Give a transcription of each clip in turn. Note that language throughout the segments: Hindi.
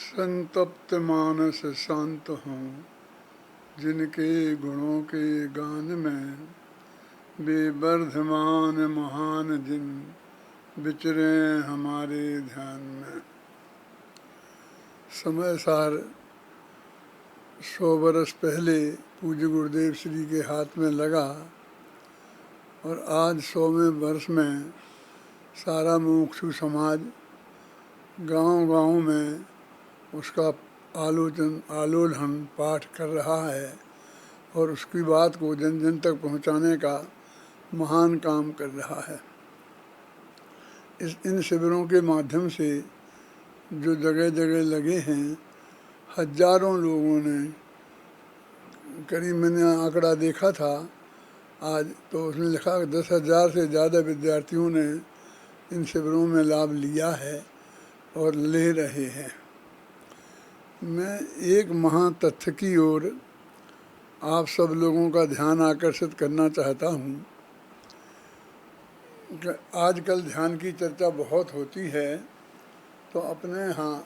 संतप्त मानस शांत हों, जिनके गुणों के गान में वे वर्धमान महान जिन विचरे हमारे ध्यान में। समय सार 100 बरस पहले पूज्य गुरुदेव श्री के हाथ में लगा और आज 100वें वर्ष में सारा मुमुक्षु समाज गांव-गांव में उसका आलोड़न पाठ कर रहा है और उसकी बात को जन जन तक पहुंचाने का महान काम कर रहा है। इन शिविरों के माध्यम से जो जगह जगह लगे हैं, हजारों लोगों ने, करीब मैंने आंकड़ा देखा था आज, तो उसमें लिखा 10,000 से ज़्यादा विद्यार्थियों ने इन शिविरों में लाभ लिया है और ले रहे हैं। मैं एक महातथ्य की ओर आप सब लोगों का ध्यान आकर्षित करना चाहता हूँ कि आजकल ध्यान की चर्चा बहुत होती है, तो अपने यहाँ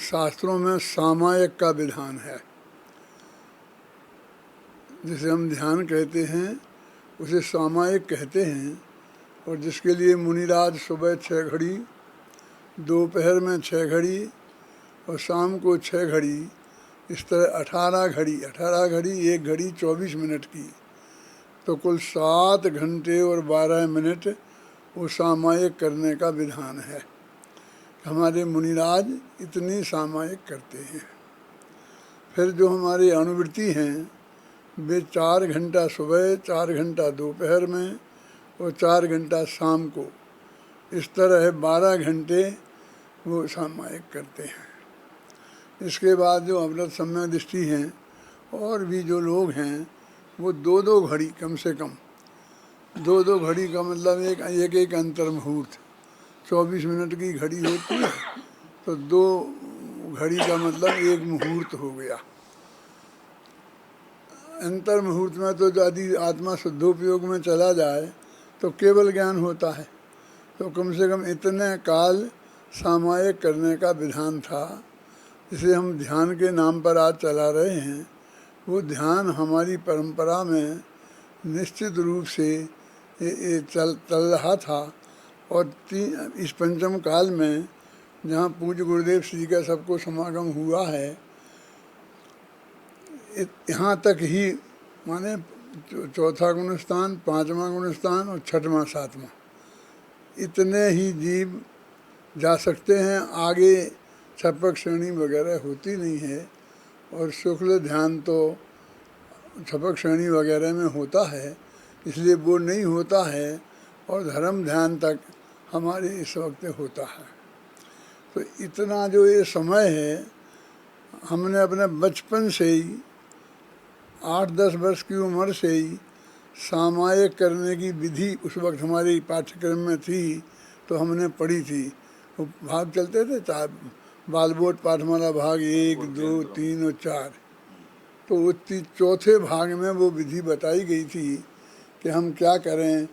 शास्त्रों में सामायिक का विधान है। जिसे हम ध्यान कहते हैं उसे सामायिक कहते हैं, और जिसके लिए मुनिराज सुबह 6 घड़ी, दोपहर में 6 घड़ी और शाम को 6 घड़ी, इस तरह 18 घड़ी 1 घड़ी 24 मिनट की, तो कुल 7 घंटे और 12 मिनट वो सामायिक करने का विधान है। हमारे मुनिराज इतनी सामायिक करते हैं। फिर जो हमारे अनुवृत्ति हैं वे 4 घंटा सुबह, 4 घंटा दोपहर में और 4 घंटा शाम को, इस तरह 12 घंटे वो सामायिक करते हैं। इसके बाद जो अमृत सम्यक दृष्टि हैं और भी जो लोग हैं वो 2-2 घड़ी, कम से कम 2-2 घड़ी का मतलब एक अंतर मुहूर्त, 24 मिनट की घड़ी होती है तो 2 घड़ी का मतलब 1 मुहूर्त हो गया। अंतर मुहूर्त में तो यदि आत्मा शुद्धोपयोग में चला जाए तो केवल ज्ञान होता है, तो कम से कम इतने काल सामायिक करने का विधान था। जिसे हम ध्यान के नाम पर आज चला रहे हैं, वो ध्यान हमारी परंपरा में निश्चित रूप से चल रहा था। और इस पंचम काल में जहाँ पूज्य गुरुदेव श्री का सबको समागम हुआ है, यहाँ तक ही, माने 4था गुणस्थान, 5वां गुणस्थान और 6वां 7वां, इतने ही जीव जा सकते हैं। आगे छपक श्रेणी वगैरह होती नहीं है, और शुक्ल ध्यान तो छपक श्रेणी वगैरह में होता है, इसलिए वो नहीं होता है, और धर्म ध्यान तक हमारे इस वक्त होता है। तो इतना जो ये समय है, हमने अपने बचपन से ही 8-10 वर्ष की उम्र से ही सामायिक करने की विधि उस वक्त हमारे पाठ्यक्रम में थी, तो हमने पढ़ी थी। वो भाग चलते थे, बालबोध पाठमाला भाग 1, 2, 3 और 4, तो वो 4थे भाग में वो विधि बताई गई थी कि हम क्या करें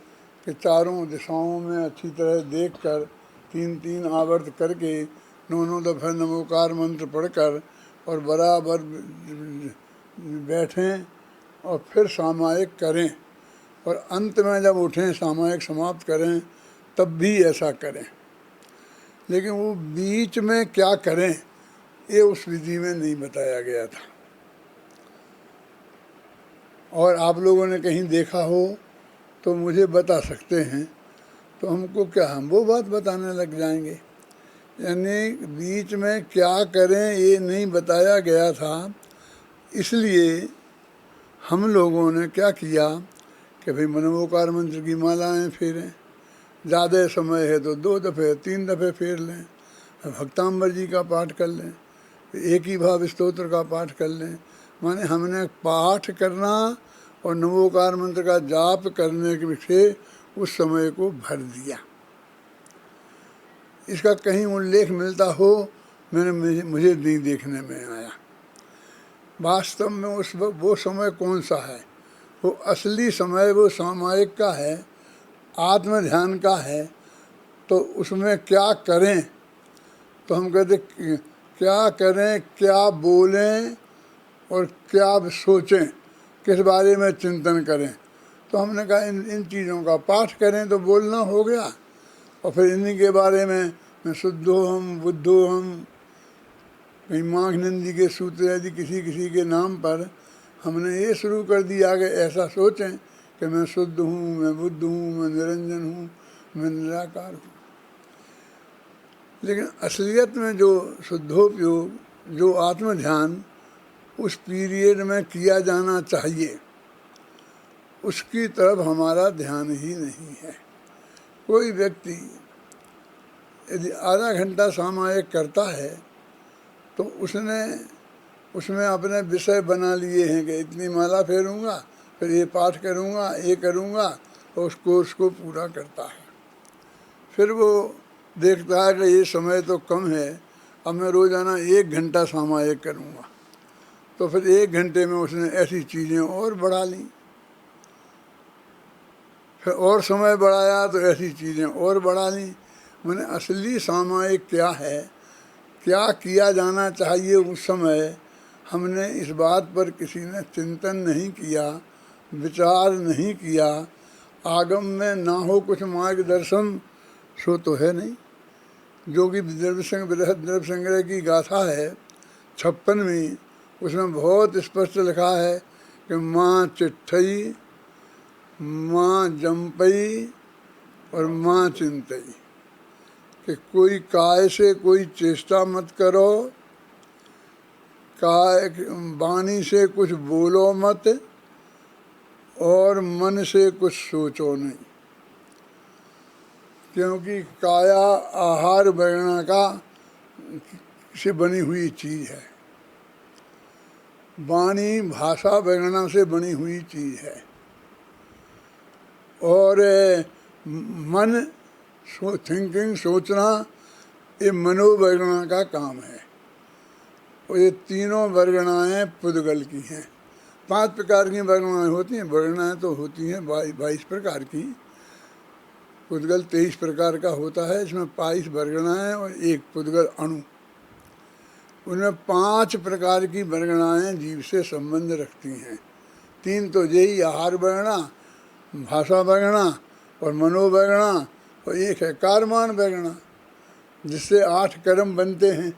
कि चारों दिशाओं में अच्छी तरह देखकर 3-3 आवर्त करके 9 दफ़े नमोकार मंत्र पढ़कर और बराबर बैठें और फिर सामायिक करें, और अंत में जब उठें सामायिक समाप्त करें तब भी ऐसा करें। लेकिन वो बीच में क्या करें ये उस विधि में नहीं बताया गया था। और आप लोगों ने कहीं देखा हो तो मुझे बता सकते हैं, तो हमको क्या, हम वो बात बताने लग जाएंगे। यानी बीच में क्या करें ये नहीं बताया गया था, इसलिए हम लोगों ने क्या किया कि भाई मनोकार मंत्र की मालाएं फेरें, ज़्यादा समय है तो 2 दफ़े 3 दफ़े फेर लें, भक्तांबर जी का पाठ कर लें, एक ही भाव स्तोत्र का पाठ कर लें। माने हमने पाठ करना और नमोकार मंत्र का जाप करने के से उस समय को भर दिया। इसका कहीं उल्लेख मिलता हो मुझे नहीं देखने में आया। वास्तव में वो समय कौन सा है? वो असली समय वो सामायिक का है, आत्म ध्यान का है। तो उसमें क्या करें? तो हम कहते क्या करें, क्या बोलें और क्या सोचें, किस बारे में चिंतन करें। तो हमने कहा इन चीज़ों का पाठ करें तो बोलना हो गया, और फिर इन्हीं के बारे में मैं शुद्धोहम बुद्धोहम, कहीं माघनंदी के सूत्र यदि किसी किसी के नाम पर हमने ये शुरू कर दिया कि ऐसा सोचें कि मैं शुद्ध हूँ, मैं बुद्ध हूँ, मैं निरंजन हूँ, मैं निराकार हूँ। लेकिन असलियत में जो शुद्धोपयोग, जो आत्म ध्यान उस पीरियड में किया जाना चाहिए, उसकी तरफ हमारा ध्यान ही नहीं है। कोई व्यक्ति यदि आधा घंटा सामायिक करता है तो उसमें अपने विषय बना लिए हैं कि इतनी माला फेरूंगा, फिर ये पाठ करूंगा, ये करूंगा, और उस कोर्स को पूरा करता है। फिर वो देखता है कि ये समय तो कम है, अब मैं रोज़ाना 1 घंटा सामायिक करूंगा। तो फिर 1 घंटे में उसने ऐसी चीज़ें और बढ़ा लीं, फिर और समय बढ़ाया तो ऐसी चीज़ें और बढ़ा लीं। मैंने असली सामायिक क्या है, क्या किया जाना चाहिए उस समय, हमने इस बात पर किसी ने चिंतन नहीं किया, विचार नहीं किया। आगम में ना हो कुछ मार्गदर्शन सो तो है नहीं। जो कि बृहद द्रव्य संग्रह की गाथा है 56वीं, उसमें बहुत स्पष्ट लिखा है कि माँ चिट्ठई, माँ जम्पई और माँ चिंतई, कि कोई काय से कोई चेष्टा मत करो, काय वाणी से कुछ बोलो मत, और मन से कुछ सोचो नहीं। क्योंकि काया आहार वगैरह का से बनी हुई चीज़ है, वाणी भाषा वगैरह से बनी हुई चीज़ है, और मन थिंकिंग सोचना ये मनोवैगणा का काम है। और ये तीनों वर्गणाएँ पुद्गल की हैं। 5 प्रकार की वर्गणाएँ होती हैं, वर्गणाएँ तो होती हैं 22 प्रकार की, पुद्गल 23 प्रकार का होता है। इसमें 22 वर्गणाएँ और 1 पुद्गल अणु। उनमें 5 प्रकार की वर्गणाएँ जीव से संबंध रखती हैं। 3 तो यही आहार वर्गणा, भाषा वर्गणा और मनोवर्गणा, और 1 है कारमान वर्गणा जिससे 8 कर्म बनते हैं,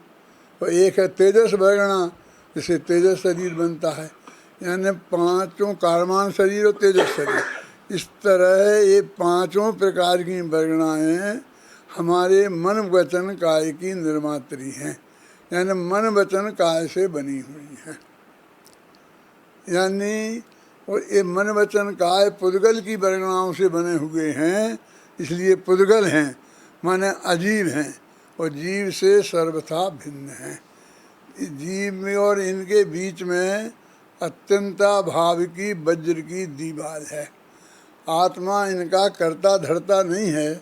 और 1 है तेजस वर्गणा जिससे तेजस शरीर बनता है। यानी 5 कारमान शरीर और तेजस शरीर, इस तरह ये 5 प्रकार की वर्गणाएँ हमारे मन वचन काय की निर्मात्री हैं। यानी मन वचन काय से बनी हुई हैं। यानी और ये मन वचन काय पुद्गल की वर्गणाओं से बने हुए हैं, इसलिए पुद्गल हैं, माने अजीव हैं, और जीव से सर्वथा भिन्न हैं। जीव में और इनके बीच में अत्यंता भाव की वज्र की दीवार है। आत्मा इनका करता धरता नहीं है।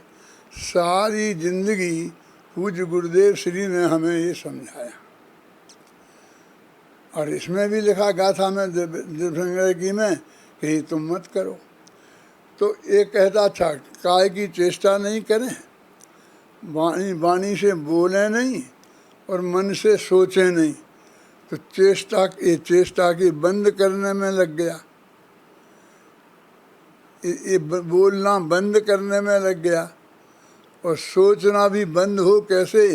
सारी जिंदगी पूज्य गुरुदेव श्री ने हमें ये समझाया, और इसमें भी लिखा गाथा में द्रव्य संग्रह की में कि तुम मत करो। तो एक कहता अच्छा काय की चेष्टा नहीं करें, वाणी से बोले नहीं और मन से सोचे नहीं, तो चेष्टा की बंद करने में लग गया, ये बोलना बंद करने में लग गया, और सोचना भी बंद हो कैसे,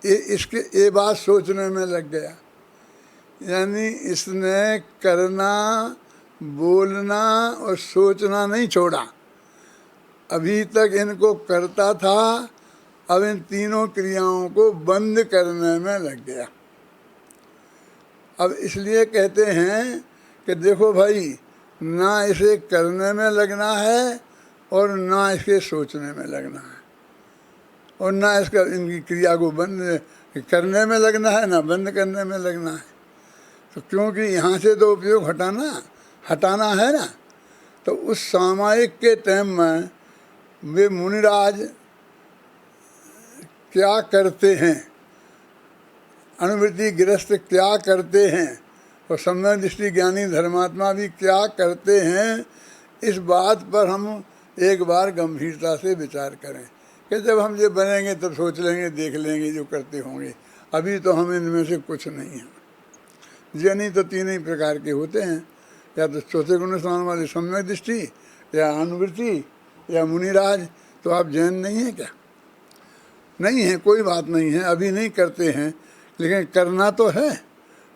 ये बात सोचने में लग गया। यानी इसने करना, बोलना और सोचना नहीं छोड़ा। अभी तक इनको करता था, अब इन तीनों क्रियाओं को बंद करने में लग गया। अब इसलिए कहते हैं कि देखो भाई, ना इसे करने में लगना है और ना इसके सोचने में लगना है, और ना इसका इनकी क्रिया को बंद करने में लगना है, ना बंद करने में लगना है। तो क्योंकि यहाँ से तो उपयोग हटाना है ना, तो उस सामायिक के टाइम में वे मुनिराज क्या करते हैं, अनुवृत्ति गृहस्थ क्या करते हैं, और सम्यक दृष्टि ज्ञानी धर्मात्मा भी क्या करते हैं, इस बात पर हम एक बार गंभीरता से विचार करें कि जब हम ये बनेंगे तब सोच लेंगे, देख लेंगे जो करते होंगे, अभी तो हम इनमें से कुछ नहीं हैं। जैनी तो तीन ही प्रकार के होते हैं, या तो चौथे गुण स्थान वाली सम्यक दृष्टि, या अनुवृत्ति, या मुनिराज। तो आप जैन नहीं हैं क्या? नहीं है, कोई बात नहीं है, अभी नहीं करते हैं, लेकिन करना तो है,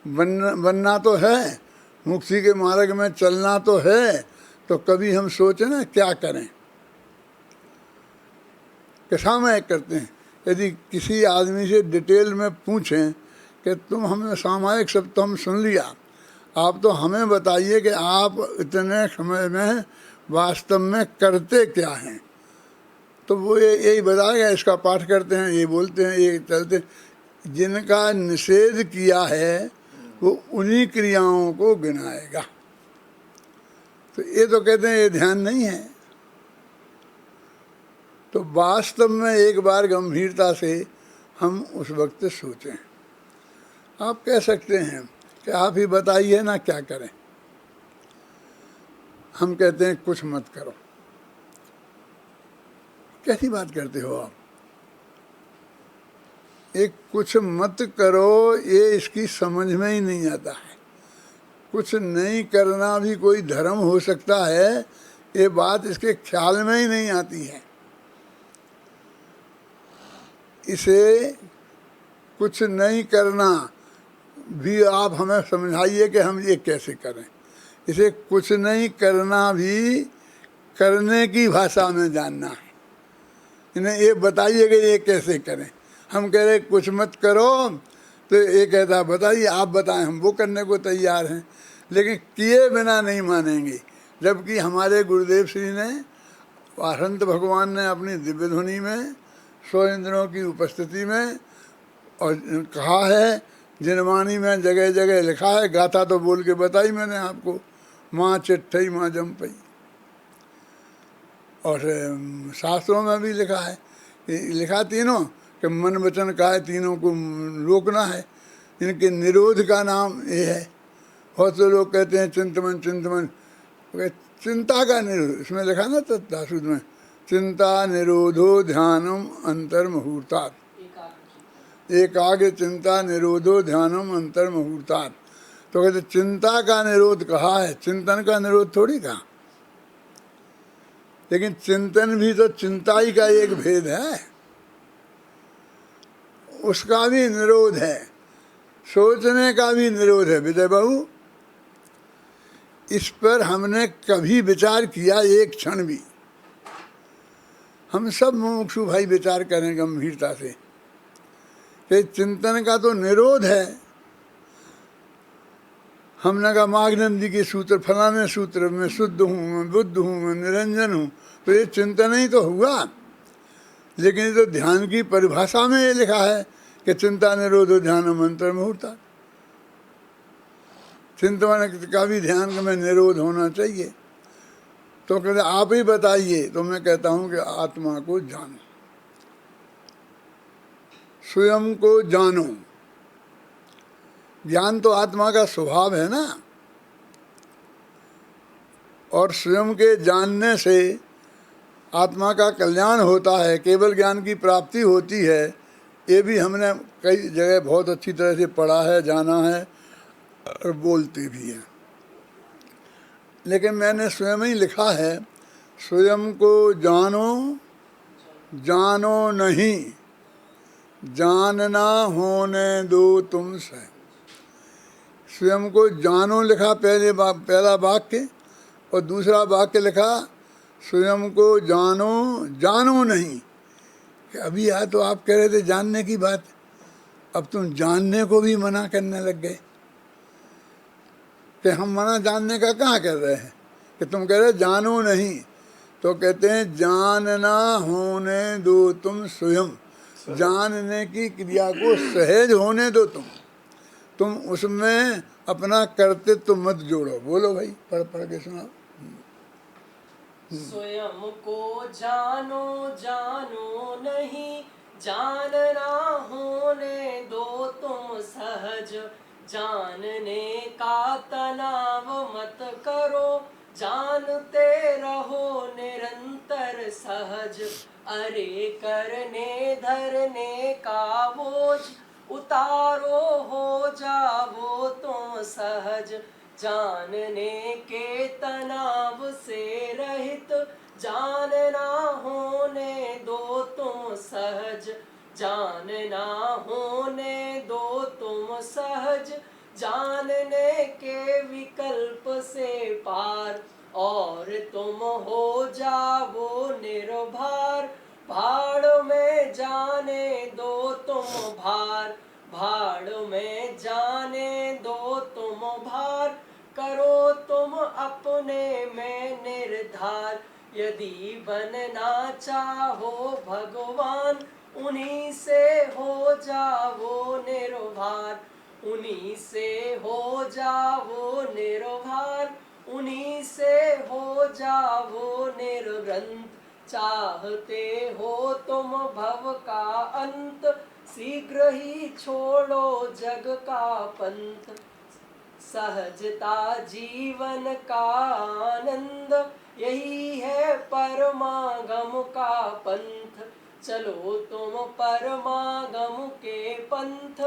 बनना तो है, मुक्ति के मार्ग में चलना तो है। तो कभी हम सोचें ना क्या करें, सामयिक करते हैं। यदि किसी आदमी से डिटेल में पूछें कि तुम हमें सामयिक शब्द तो हम सुन लिया, आप तो हमें बताइए कि आप इतने समय में वास्तव में करते क्या हैं, तो वो यही बताएगा, इसका पाठ करते हैं, ये बोलते हैं, ये चलते हैं। जिनका निषेध किया है वो उन्हीं क्रियाओं को गिनाएगा। तो ये तो कहते हैं ये ध्यान नहीं है। तो वास्तव में एक बार गंभीरता से हम उस वक्त सोचें। आप कह सकते हैं कि आप ही बताइए ना क्या करें। हम कहते हैं कुछ मत करो। कैसी बात करते हो आप? एक कुछ मत करो, ये इसकी समझ में ही नहीं आता है। कुछ नहीं करना भी कोई धर्म हो सकता है, ये बात इसके ख्याल में ही नहीं आती है। इसे कुछ नहीं करना भी आप हमें समझाइए कि हम ये कैसे करें। इसे कुछ नहीं करना भी करने की भाषा में जानना है। इन्हें ये बताइए कि ये कैसे करें। हम कह रहे कुछ मत करो, तो ये कहता बताइए, आप बताएं, हम वो करने को तैयार हैं, लेकिन किए बिना नहीं मानेंगे। जबकि हमारे गुरुदेव श्री ने, वासंत भगवान ने अपनी दिव्य ध्वनि में 100 इंद्रों की उपस्थिति में और कहा है, जिनवाणी में जगह जगह लिखा है, गाथा तो बोल के बताई मैंने आपको, माँ चिट्ठई माँ जमपई। और शास्त्रों में भी लिखा है, लिखा तीनों कि मन वचन काया तीनों को रोकना है। इनके निरोध का नाम ये है। बहुत से लोग कहते हैं चिंतमन चिंतमन, चिंता का निरोध, इसमें लिखा ना तत्तासुद में, चिंता निरोधो ध्यानम अंतर मुहूर्तात्, एकाग्र चिंता निरोधो ध्यानम अंतर मुहूर्तात्। तो कहते चिंता का निरोध कहा है, चिंतन का निरोध थोड़ी कहा। लेकिन चिंतन भी तो चिंताई का एक भेद है, उसका भी निरोध है, सोचने का भी निरोध है। विजय बाबू, इस पर हमने कभी विचार किया एक क्षण भी? हम सब मुमुक्षु भाई विचार करें गंभीरता से कि चिंतन का तो निरोध है। हमने कहा माघनंदी के सूत्र, फलाने सूत्र में शुद्ध हूँ, मैं बुद्ध हूँ, मैं निरंजन हूँ, तो ये चिंतन ही तो हुआ। लेकिन ये तो ध्यान की परिभाषा में ये लिखा है कि चिंता निरोधो ध्यान मंत्र मुहूर्ता। चिंतन का भी ध्यान में निरोध होना चाहिए। तो कहते आप ही बताइए। तो मैं कहता हूँ कि आत्मा को जानो, स्वयं को जानो। ज्ञान तो आत्मा का स्वभाव है ना, और स्वयं के जानने से आत्मा का कल्याण होता है, केवल ज्ञान की प्राप्ति होती है। ये भी हमने कई जगह बहुत अच्छी तरह से पढ़ा है, जाना है और बोलते भी हैं। लेकिन मैंने स्वयं ही लिखा है, स्वयं को जानो, जानो नहीं, जानना होने दो तुमसे। स्वयं को जानो लिखा पहला वाक्य, और दूसरा वाक्य लिखा स्वयं को जानो, जानो नहीं। अभी यहाँ तो आप कह रहे थे जानने की बात, अब तुम जानने को भी मना करने लग गए। कि हम मना जानने का कहाँ कर रहे हैं, कि तुम कह रहे जानो नहीं, तो कहते हैं जानना होने दो तुम स्वयं। जानने की क्रिया को सहज होने दो तुम उसमें अपना कर्तृत्व मत जोड़ो। बोलो भाई, पढ़ पढ़ के सुनाओ। स्वयं को जानो, जानो नहीं, जानना होने दो तुम सहज। जानने का तनाव मत करो, जानते रहो निरंतर सहज। अरे करने धरने का बोझ उतारो, हो जाओ तुम सहज। जानने के तनाव से रहित, जानना होने दो तुम सहज। जानना होने दो तुम सहज। जानने के विकल्प से पार, और तुम हो जाओ निर्भर। भाड़ में जाने दो तुम भार, भाड़ में जाने दो तुम भार। करो तुम अपने में निर्धार। यदि बनना चाहो भगवान, उन्हीं से हो जाओ निर्भर। उन्हीं से हो जाओ निर्भर। उन्हीं से हो जाओ निर्ग्रंथ। चाहते हो तुम भव का अंत, शीघ्र ही छोड़ो जग का पंथ। सहजता जीवन का आनंद, यही है परमागम का पंथ। चलो तुम परमागम के पंथ,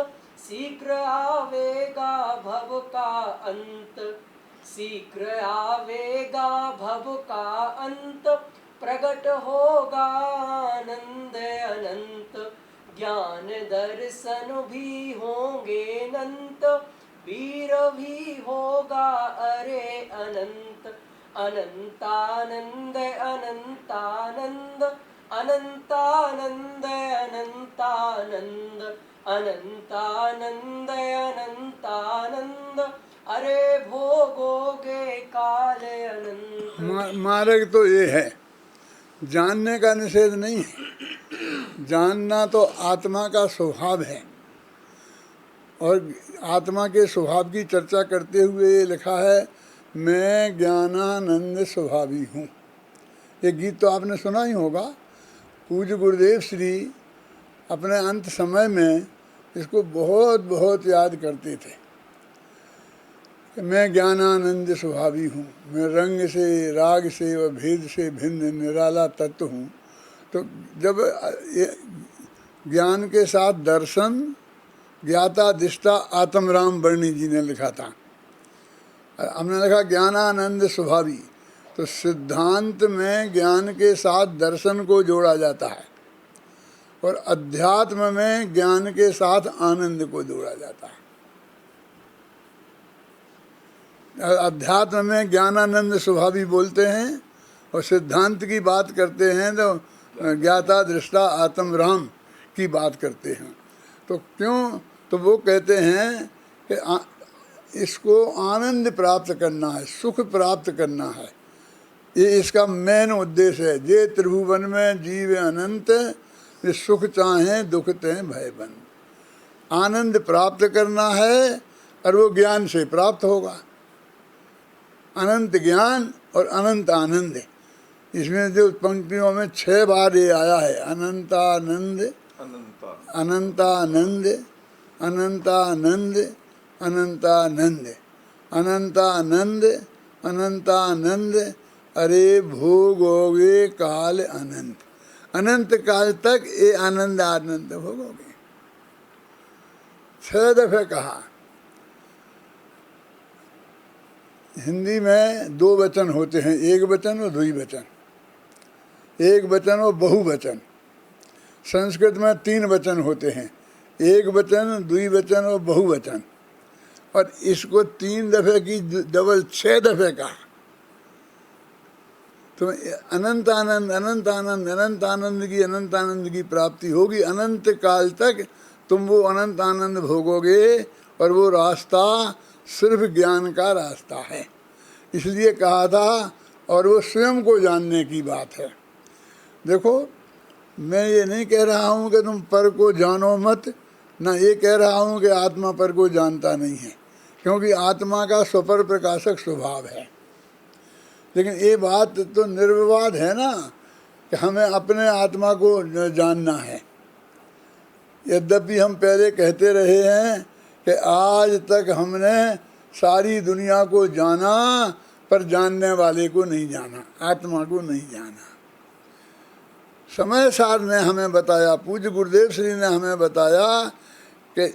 शीघ्र आवेगा भव का अंत। शीघ्र आवेगा भव का अंत, प्रकट होगा आनंद अनंत। ज्ञान दर्शन भी होंगे अनंत, वीर भी होगा अरे अनंत। अनंतानंद अनंतानंद, अनंतानंद अनंतानंद, अनंतानंद अनंतानंद। अरे भोगोगे काल अनंत। मार्ग तो ये है, जानने का निषेध नहीं है। जानना तो आत्मा का स्वभाव है, और आत्मा के स्वभाव की चर्चा करते हुए ये लिखा है, मैं ज्ञानानंद स्वभावी हूँ। ये गीत तो आपने सुना ही होगा। पूज्य गुरुदेव श्री अपने अंत समय में इसको बहुत बहुत याद करते थे कि मैं ज्ञानानंद स्वभावी हूँ, मैं रंग से राग से व भेद से भिन्न निराला तत्व हूँ। तो जब ज्ञान के साथ दर्शन, ज्ञाता दिष्टा आत्मराम वर्णी जी ने लिखा था, हमने लिखा ज्ञानानंद स्वभावी। तो सिद्धांत में ज्ञान के साथ दर्शन को जोड़ा जाता है, और अध्यात्म में ज्ञान के साथ आनंद को जोड़ा जाता है। अध्यात्म में ज्ञानानंद स्वभावी बोलते हैं, और सिद्धांत की बात करते हैं तो ज्ञाता दृष्टा आत्मराम की बात करते हैं। तो क्यों? तो वो कहते हैं कि इसको आनंद प्राप्त करना है, सुख प्राप्त करना है, ये इसका मेन उद्देश्य है। जे त्रिभुवन में जीव अनंत, ये सुख चाहें दुख तें भय बन। आनंद प्राप्त करना है, और वो ज्ञान से प्राप्त होगा। अनंत ज्ञान और अनंत आनंद, इसमें जो पंक्तियों में 6 बार ये आया है, अनंतानंद, अनंतानंद, अनंतानंद, अनंतानंद, अनंतानंद, अनंतानंद। अरे भोगोगे काल अनंत, अनंत काल तक ये आनंद आनंद भोगोगे। 6 दफे कहा। हिंदी में 2 वचन होते हैं, एक वचन और द्विवचन, एक वचन और बहुवचन। संस्कृत में 3 वचन होते हैं, एक वचन, द्विवचन और बहुवचन। और इसको 3 दफे की डबल 6 दफे कहा। तो अनंत आनंद, अनंत आनंद, अनंत आनंद की, अनंत आनंद की प्राप्ति होगी। अनंत काल तक तुम वो अनंत आनंद भोगोगे, और वो रास्ता सिर्फ ज्ञान का रास्ता है। इसलिए कहा था, और वो स्वयं को जानने की बात है। देखो, मैं ये नहीं कह रहा हूँ कि तुम पर को जानो मत, ना ये कह रहा हूँ कि आत्मा पर को जानता नहीं है, क्योंकि आत्मा का स्वपर प्रकाशक स्वभाव है। लेकिन ये बात तो निर्विवाद है ना कि हमें अपने आत्मा को जानना है। यद्यपि हम पहले कहते रहे हैं कि आज तक हमने सारी दुनिया को जाना, पर जानने वाले को नहीं जाना, आत्मा को नहीं जाना। समय सार ने हमें बताया, पूज्य गुरुदेव श्री ने हमें बताया कि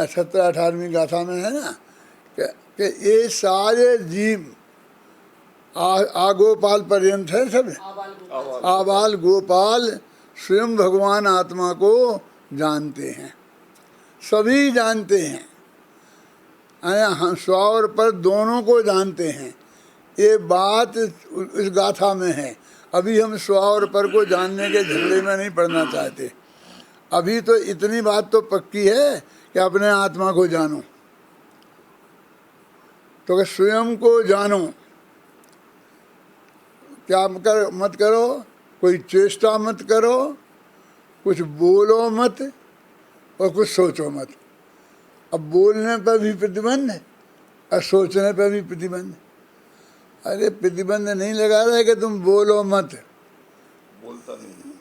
17-18वीं गाथा में है ना कि ये सारे जीव आगोपाल पर्यंत है सब, आबाल गोपाल स्वयं भगवान आत्मा को जानते हैं, सभी जानते हैं। हम स्व और पर दोनों को जानते हैं। ये बात इस गाथा में है। अभी हम स्व और पर को जानने के झगड़े में नहीं पड़ना चाहते। अभी तो इतनी बात तो पक्की है कि अपने आत्मा को जानो, तो कि स्वयं को जानो। क्या मत करो, कोई चेष्टा मत करो, कुछ बोलो मत और कुछ सोचो मत। अब बोलने पर भी प्रतिबंध और सोचने पर भी प्रतिबंध। अरे प्रतिबंध नहीं लगा रहा है कि तुम बोलो मत, बोलता नहीं।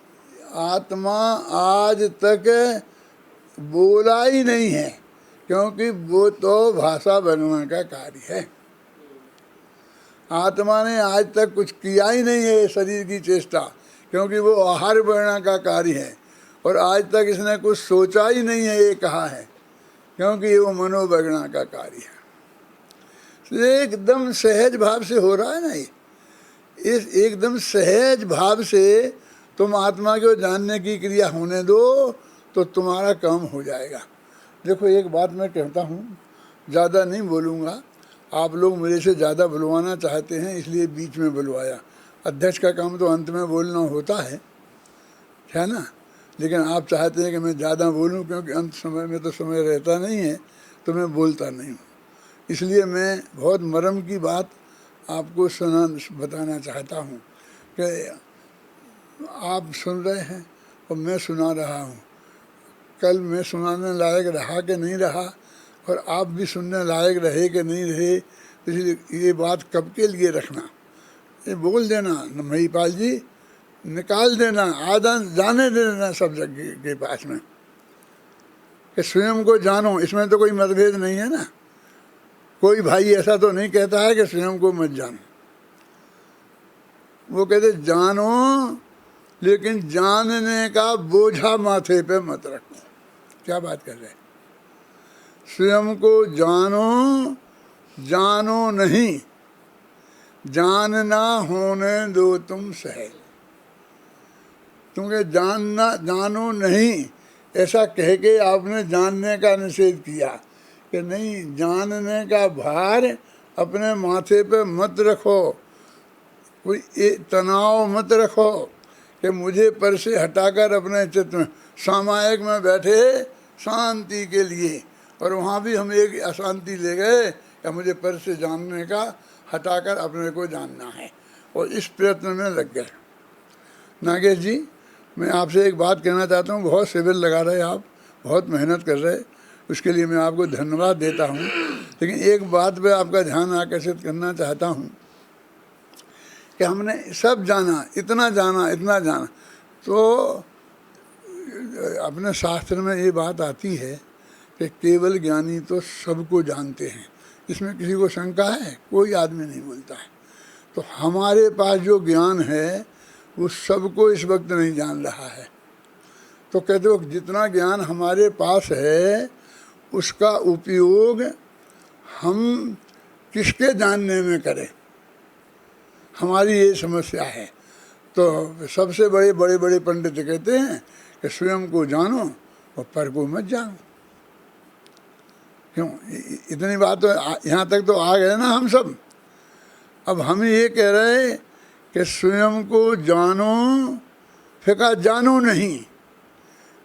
आत्मा आज तक बोला ही नहीं है, क्योंकि वो तो भाषा बनवाने का कार्य है। आत्मा ने आज तक कुछ किया ही नहीं है शरीर की चेष्टा, क्योंकि वो आहार बढ़ना का कार्य है। और आज तक इसने कुछ सोचा ही नहीं है, ये कहा है, क्योंकि वो मनोबगना का कार्य है। एकदम सहज भाव से हो रहा है ना ये। इस एकदम सहज भाव से तुम आत्मा को जानने की क्रिया होने दो तो तुम्हारा काम हो जाएगा। देखो एक बात मैं कहता हूँ, ज़्यादा नहीं बोलूँगा, आप लोग मेरे से ज़्यादा बुलवाना चाहते हैं इसलिए बीच में बुलवाया। अध्यक्ष का काम तो अंत में बोलना होता है ना, लेकिन आप चाहते हैं कि मैं ज़्यादा बोलूं, क्योंकि अंत समय में तो समय रहता नहीं है, तो मैं बोलता नहीं हूँ। इसलिए मैं बहुत मर्म की बात आपको बताना चाहता हूँ कि आप सुन रहे हैं और मैं सुना रहा हूँ। कल मैं सुनाने लायक रहा कि नहीं रहा, और आप भी सुनने लायक रहे कि नहीं रहे, इसलिए ये बात कब के लिए रखना, ये बोल देना महिपाल जी, निकाल देना, आधा जाने देना सब जगह के पास में कि स्वयं को जानो। इसमें तो कोई मतभेद नहीं है ना, कोई भाई ऐसा तो नहीं कहता है कि स्वयं को मत जानो। वो कहते जानो, लेकिन जानने का बोझा माथे पे मत रखो। क्या बात कर रहे हैं? स्वयं को जानो, जानो नहीं, जानना होने दो तुम सहज। तुमके जानो नहीं ऐसा कह के आपने जानने का निषेध किया कि नहीं, जानने का भार अपने माथे पे मत रखो, कोई तनाव मत रखो कि मुझे पर से हटाकर अपने चित्त में सामायिक में बैठे शांति के लिए, और वहाँ भी हम एक अशांति ले गए कि मुझे पर से जानने का हटाकर अपने को जानना है, और इस प्रयत्न में लग गए। नागेश जी, मैं आपसे एक बात कहना चाहता हूँ, बहुत शिविर लगा रहे आप, बहुत मेहनत कर रहे, उसके लिए मैं आपको धन्यवाद देता हूँ। लेकिन एक बात पे आपका ध्यान आकर्षित करना चाहता हूँ कि हमने सब जाना, इतना जाना, तो अपने शास्त्र में ये बात आती है कि केवल ज्ञानी तो सबको जानते हैं। इसमें किसी को शंका है? कोई आदमी नहीं बोलता है। तो हमारे पास जो ज्ञान है वो सबको इस वक्त नहीं जान रहा है। तो कहते हो जितना ज्ञान हमारे पास है उसका उपयोग हम किसके जानने में करें, हमारी ये समस्या है। तो सबसे बड़े पंडित कहते हैं कि स्वयं को जानो और पर को मत जानो। क्यों? इतनी बात तो यहाँ तक तो आ गए ना हम सब। अब हम ये कह रहे कि स्वयं को जानो, फिर कहा जानो नहीं,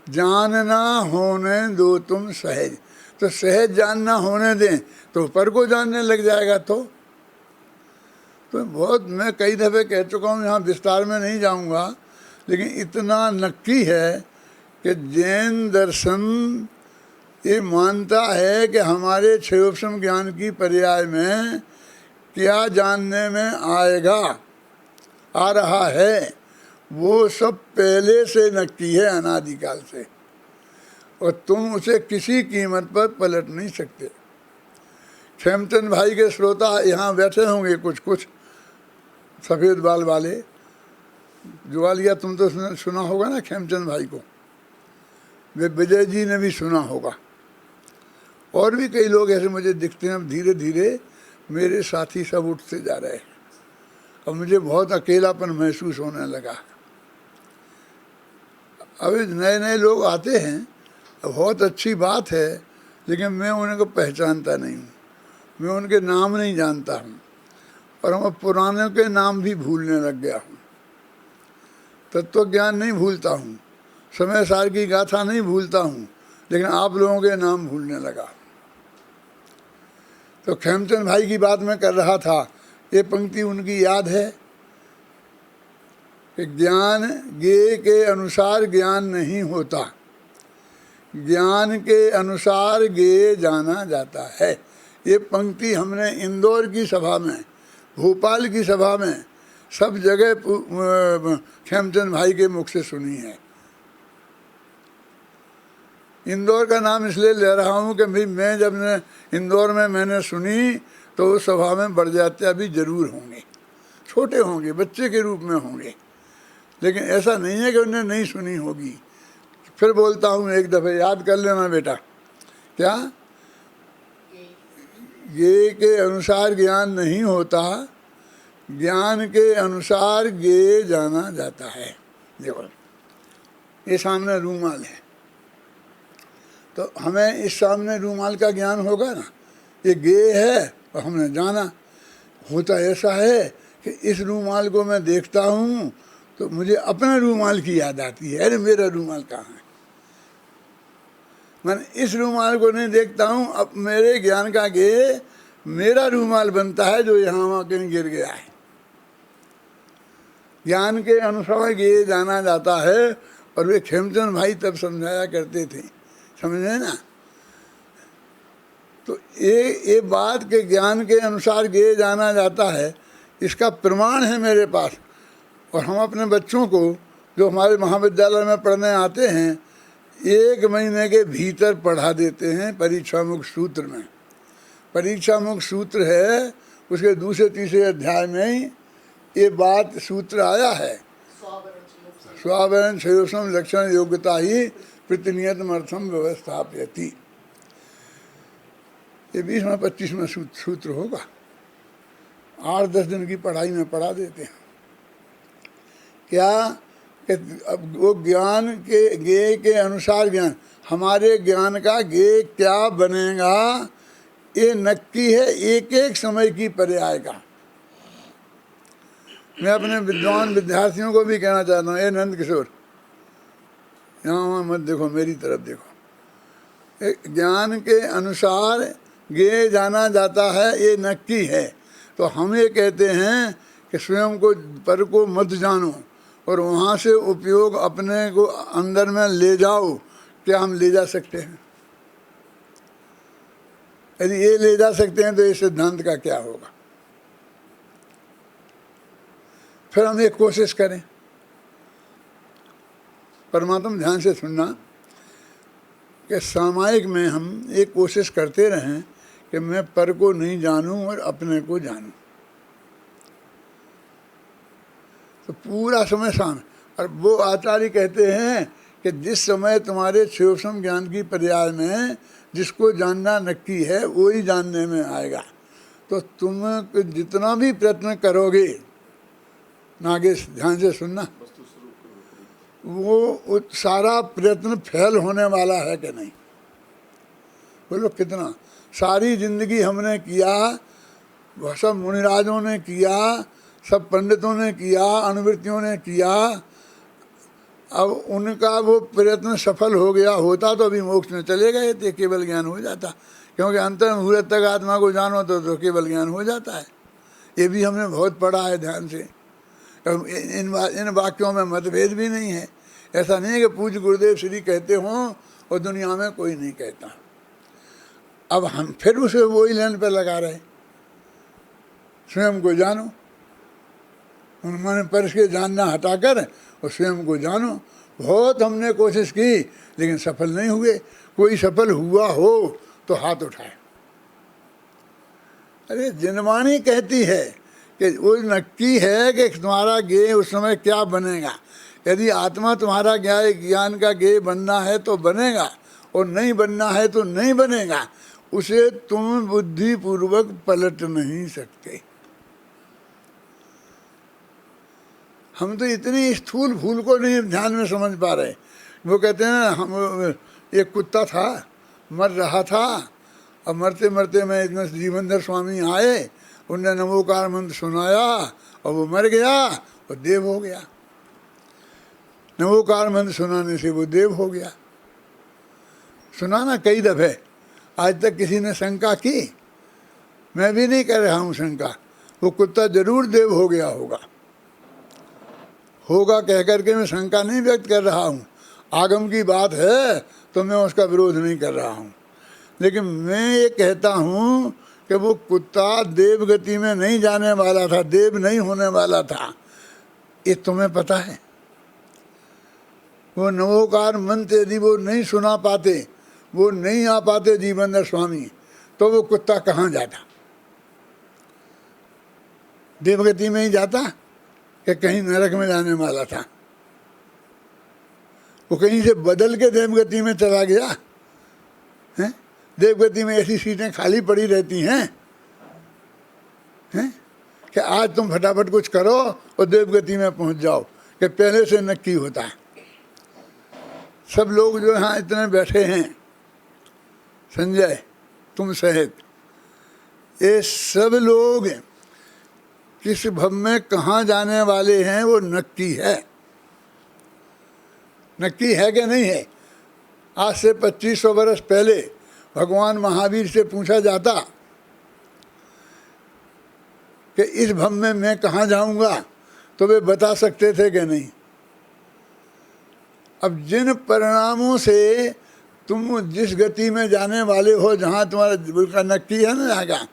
जानना होने दो तुम सहज। तो सहज जानना होने दें तो पर को जानने लग जाएगा। तो बहुत मैं कई दफ़े कह चुका हूँ, यहाँ विस्तार में नहीं जाऊँगा, लेकिन इतना नक्की है कि जैन दर्शन ये मानता है कि हमारे क्षयोपम ज्ञान की पर्याय में क्या जानने में आ रहा है, वो सब पहले से नक्की है, अनादिकाल से, और तुम उसे किसी कीमत पर पलट नहीं सकते। खेमचंद भाई के श्रोता यहाँ बैठे होंगे कुछ, सफ़ेद बाल वाले ज्वालिया, तुम तो सुना होगा ना खेमचंद भाई को, वे विजय जी ने भी सुना होगा, और भी कई लोग ऐसे मुझे दिखते हैं। धीरे धीरे मेरे साथी सब उठते जा रहे हैं और मुझे बहुत अकेलापन महसूस होने लगा। अभी नए नए लोग आते हैं, बहुत अच्छी बात है, लेकिन मैं उनको पहचानता नहीं हूँ, मैं उनके नाम नहीं जानता हूँ, और मैं पुरानों के नाम भी भूलने लग गया हूँ। तत्व ज्ञान नहीं भूलता हूँ, समय सार की गाथा नहीं भूलता हूँ, लेकिन आप लोगों के नाम भूलने लगा। तो खेमचंद भाई की बात मैं कर रहा था, ये पंक्ति उनकी याद है कि ज्ञान ज्ञेय के अनुसार ज्ञान नहीं होता, ज्ञान के अनुसार ज्ञेय जाना जाता है। ये पंक्ति हमने इंदौर की सभा में, भोपाल की सभा में, सब जगह खेमचंद भाई के मुख से सुनी है। इंदौर का नाम इसलिए ले रहा हूँ कि भाई मैं जब ने इंदौर में मैंने सुनी तो उस सभा में बड़जात्या भी जरूर होंगे, छोटे होंगे, बच्चे के रूप में होंगे, लेकिन ऐसा नहीं है कि उन्हें नहीं सुनी होगी। फिर बोलता हूँ एक दफ़े, याद कर लेना बेटा, क्या? ज्ञेय के अनुसार ज्ञान नहीं होता, ज्ञान के अनुसार ज्ञेय जाना जाता है। देखो ये सामने रूमाल है, तो हमें इस सामने रूमाल का ज्ञान होगा ना, ये ज्ञेय है और हमने जाना। होता ऐसा है कि इस रूमाल को मैं देखता हूँ तो मुझे अपने रूमाल की याद आती है, अरे मेरा रूमाल कहाँ है। मैं इस रूमाल को नहीं देखता हूँ, अब मेरे ज्ञान का ज्ञेय मेरा रूमाल बनता है जो यहाँ वहाँ कहीं गिर गया है। ज्ञान के अनुसार ज्ञेय जाना जाता है, और वे खेमचंद भाई तब समझाया करते थे, समझे ना। तो ये बात के ज्ञान के अनुसार ज्ञेय जाना जाता है, इसका प्रमाण है मेरे पास। और हम अपने बच्चों को जो हमारे महाविद्यालय में पढ़ने आते हैं, 1 महीने के भीतर पढ़ा देते हैं परीक्षा मुख सूत्र में। परीक्षा मुख सूत्र है, उसके दूसरे तीसरे अध्याय में ये बात सूत्र आया है, स्वावरण क्षयोषम लक्षण योग्यता ही प्रतिनियतमर्थम व्यवस्थापयति। ये 20वां-25वां सूत्र होगा, 8-10 दिन की पढ़ाई में पढ़ा देते हैं। क्या कि अब वो ज्ञान के ज्ञेय के अनुसार ज्ञान, हमारे ज्ञान का ज्ञेय क्या बनेगा ये नक्की है, एक एक समय की पर्याय का। मैं अपने विद्वान विद्यार्थियों को भी कहना चाहता हूँ, ए नंद किशोर, यहाँ मत देखो, मेरी तरफ देखो। ज्ञान के अनुसार ज्ञेय जाना जाता है, ये नक्की है। तो हम ये कहते हैं कि स्वयं को पर को मत जानो और वहाँ से उपयोग अपने को अंदर में ले जाओ। क्या हम ले जा सकते हैं? यदि ये ले जा सकते हैं तो इस सिद्धांत का क्या होगा? फिर हम एक कोशिश करें, परमात्मा ध्यान से सुनना, कि सामायिक में हम एक कोशिश करते रहें कि मैं पर को नहीं जानूं और अपने को जानूं। तो पूरा समय सामने, और वो आचार्य कहते हैं कि जिस समय तुम्हारे क्षयोषम ज्ञान की पर्याय में जिसको जानना नक्की है वो ही जानने में आएगा। तो तुम जितना भी प्रयत्न करोगे, नागेश ध्यान से सुनना, वो सारा प्रयत्न फेल होने वाला है कि नहीं? बोलो कितना? सारी जिंदगी हमने किया, सब मुनिराजों ने किया, सब पंडितों ने किया, अनुवृत्तियों ने किया, अब उनका वो प्रयत्न सफल हो गया होता तो अभी मोक्ष में चले गए थे, केवल ज्ञान हो जाता। क्योंकि अंतर मुहूर्त तक आत्मा को जानो तो केवल ज्ञान हो जाता है। ये भी हमने बहुत पढ़ा है ध्यान से। इन वाक्यों में मतभेद भी नहीं है। ऐसा नहीं है कि पूज्य गुरुदेव श्री कहते हों और दुनिया में कोई नहीं कहता। अब हम फिर उसे वही लाइन पर लगा रहे, स्वयं को जानो, उन्होंने पर के जानना हटाकर और स्वयं को जानो। बहुत हमने कोशिश की लेकिन सफल नहीं हुए। कोई सफल हुआ हो तो हाथ उठाए। अरे जिनवाणी कहती है कि वो नक्की है कि तुम्हारा ज्ञेय उस समय क्या बनेगा। यदि आत्मा तुम्हारा ज्ञान का ज्ञेय बनना है तो बनेगा, और नहीं बनना है तो नहीं बनेगा। उसे तुम बुद्धिपूर्वक पलट नहीं सकते। हम तो इतनी स्थूल भूल को नहीं ध्यान में समझ पा रहे। वो कहते हैं ना, हम एक कुत्ता था, मर रहा था, अब मरते मरते मैं इतना जीवनधर स्वामी आए, उनने नमोकार मंत्र सुनाया और वो मर गया और देव हो गया। नमोकार मंत्र सुनाने से वो देव हो गया। सुनाना कई दफ़े, आज तक किसी ने शंका की? मैं भी नहीं कर रहा हूँ शंका। वो कुत्ता जरूर देव हो गया होगा कह करके मैं शंका नहीं व्यक्त कर रहा हूँ। आगम की बात है तो मैं उसका विरोध नहीं कर रहा हूँ, लेकिन मैं ये कहता हूँ कि वो कुत्ता देव गति में नहीं जाने वाला था, देव नहीं होने वाला था। ये तुम्हें पता है? वो नवोकार मंत्र यदि वो नहीं सुना पाते, वो नहीं आ पाते जीवनधर स्वामी, तो वो कुत्ता कहाँ जाता? देवगति में ही जाता कि कहीं नरक में जाने वाला था? वो कहीं से बदल के देवगति में चला गया है? देवगति में ऐसी सीटें खाली पड़ी रहती हैं कि आज तुम फटाफट कुछ करो और देवगति में पहुंच जाओ, कि पहले से नक्की होता है। सब लोग जो यहाँ इतने बैठे हैं, संजय तुम सहित, ये सब लोग किस भव में कहाँ जाने वाले हैं वो नक्की है। नक्की है कि नहीं है? आज से 2500 वर्ष पहले भगवान महावीर से पूछा जाता कि इस भव में मैं कहाँ जाऊँगा, तो वे बता सकते थे कि नहीं? अब जिन परिणामों से तुम जिस गति में जाने वाले हो, जहाँ तुम्हारा बिल्कुल नक्की है ना जाएगा,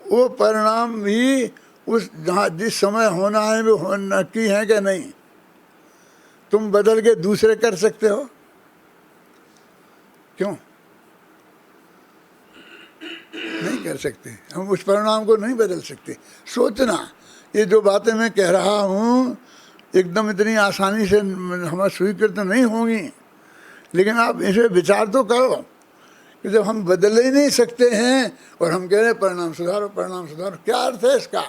वो परिणाम भी उस जहाँ जिस समय होना है वो नक्की है कि नहीं? तुम बदल के दूसरे कर सकते हो? क्यों नहीं कर सकते? हम उस परिणाम को नहीं बदल सकते। सोचना, ये जो बातें मैं कह रहा हूँ एकदम इतनी आसानी से हमें स्वीकृत नहीं होंगी, लेकिन आप इसे विचार तो करो कि जब हम बदल ही नहीं सकते हैं और हम कह रहे हैं परिणाम सुधारो, परिणाम सुधारो, क्या अर्थ है इसका?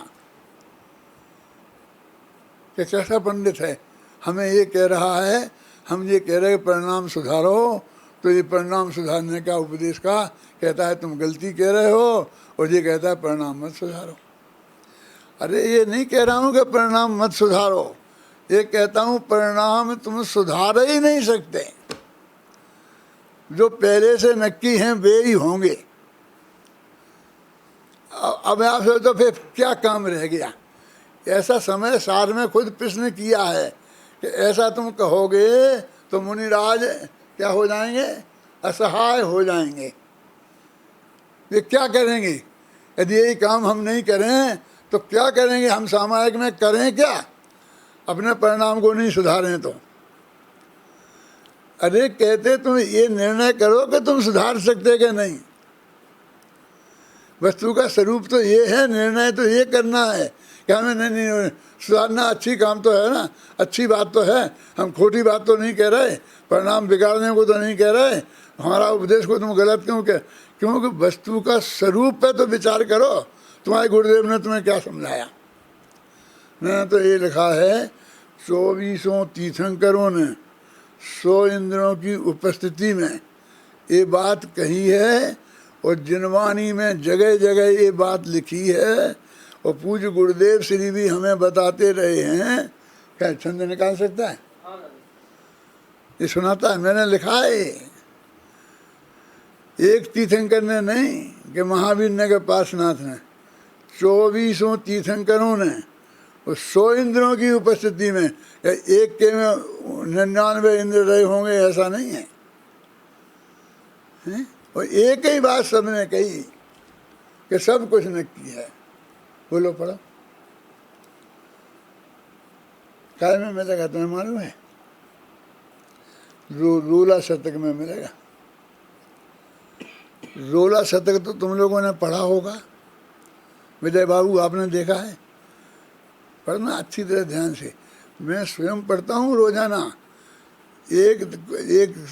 कि कैसा पंडित है, हमें ये कह रहा है, हम ये कह रहे हैं परिणाम सुधारो, तो ये परिणाम सुधारने का उपदेश का कहता है तुम गलती कह रहे हो, और ये कहता है परिणाम मत सुधारो। अरे ये नहीं कह रहा हूँ कि परिणाम मत सुधारो, ये कहता हूँ परिणाम तुम सुधार ही नहीं सकते। जो पहले से नक्की हैं वे ही होंगे। अब आपसे तो फिर क्या काम रह गया? ऐसा समय सार में खुद प्रश्न किया है कि ऐसा तुम कहोगे तो मुनिराज क्या हो जाएंगे? असहाय हो जाएंगे। ये क्या करेंगे? यदि यही काम हम नहीं करें तो क्या करेंगे? हम सामायिक में करें क्या? अपने परिणाम को नहीं सुधारें तो? अरे कहते तुम ये निर्णय करो कि तुम सुधार सकते कि नहीं। वस्तु का स्वरूप तो ये है, निर्णय तो ये करना है कि हमें नहीं सुधारना। अच्छी काम तो है ना, अच्छी बात तो है, हम खोटी बात तो नहीं कह रहे, परिणाम बिगाड़ने को तो नहीं कह रहे। हमारा उपदेश को तुम गलत क्यों कह? क्योंकि वस्तु का स्वरूप पे तो विचार करो। तुम्हारे गुरुदेव ने तुम्हें क्या समझाया? मैंने तो ये लिखा है, 24 तीर्थंकरों ने 100 इंद्रों की उपस्थिति में ये बात कही है, और जिनवाणी में जगह जगह ये बात लिखी है, और पूज्य गुरुदेव श्री भी हमें बताते रहे हैं। क्या छंद निकाल सकता है? ये सुनाता है, मैंने लिखा है। एक तीर्थंकर ने नहीं कि महावीर ने के पार्श्वनाथ ने, 24 तीर्थंकरों ने 100 इंद्रों की उपस्थिति में, एक के में 99 इंद्र रहे होंगे ऐसा नहीं है, हैं? और एक ही बात सबने कही कि सब कुछ नक्की है। बोलो पढ़ो, काय में मिलेगा तुम्हें मालूम है? रोला शतक में मिलेगा। रोला शतक तो तुम लोगों ने पढ़ा होगा। विजय बाबू आपने देखा है, पढ़ना अच्छी तरह ध्यान से। मैं स्वयं पढ़ता हूँ रोजाना, एक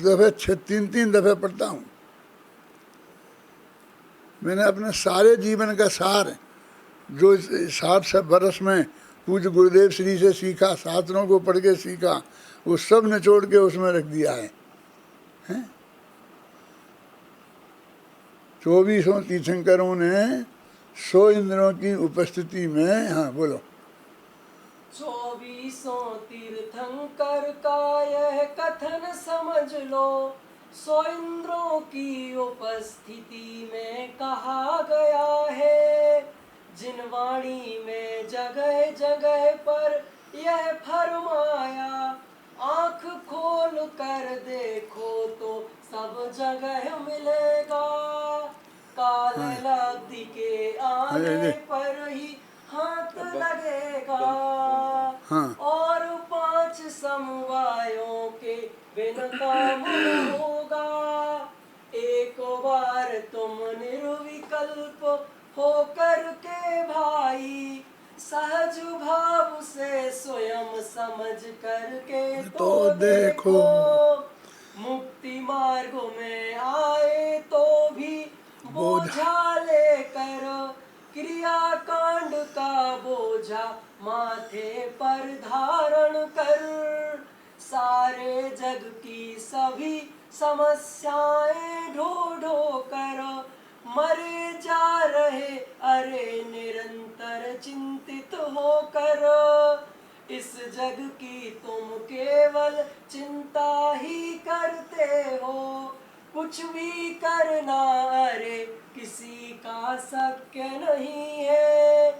दफ़े 3 दफ़े पढ़ता हूँ। मैंने अपने सारे जीवन का सार जो 60 बरस में पूज्य गुरुदेव श्री से सीखा, शास्त्रों को पढ़ के सीखा, वो सब निचोड़ के उसमें रख दिया है। 24 तीर्थंकरों ने 100 इंद्रों की उपस्थिति में, हाँ बोलो। 24 तीर्थंकर का यह कथन समझ लो, 100 इंद्रों की उपस्थिति में कहा गया है। जिन वाणी में जगह जगह पर यह फरमाया, आंख खोल कर देखो तो सब जगह मिलेगा। काल लब्धि के आने पर ही हाथ लगेगा, हाँ। और 5 समवायों के बिन काम न होगा। एक बार तुम निर्विकल्प होकर के भाई, सहज भाव से स्वयं समझ करके तो देखो। मुक्ति मार्ग में आए तो भी बोझा लेकर, क्रिया कांड का बोझा माथे पर धारण कर। सारे जग की सभी समस्याएं ढो ढो कर मरे जा रहे, अरे निरंतर चिंतित होकर। इस जग की तुम केवल चिंता ही करते हो, कुछ भी करना अरे किसी का शक्य नहीं है।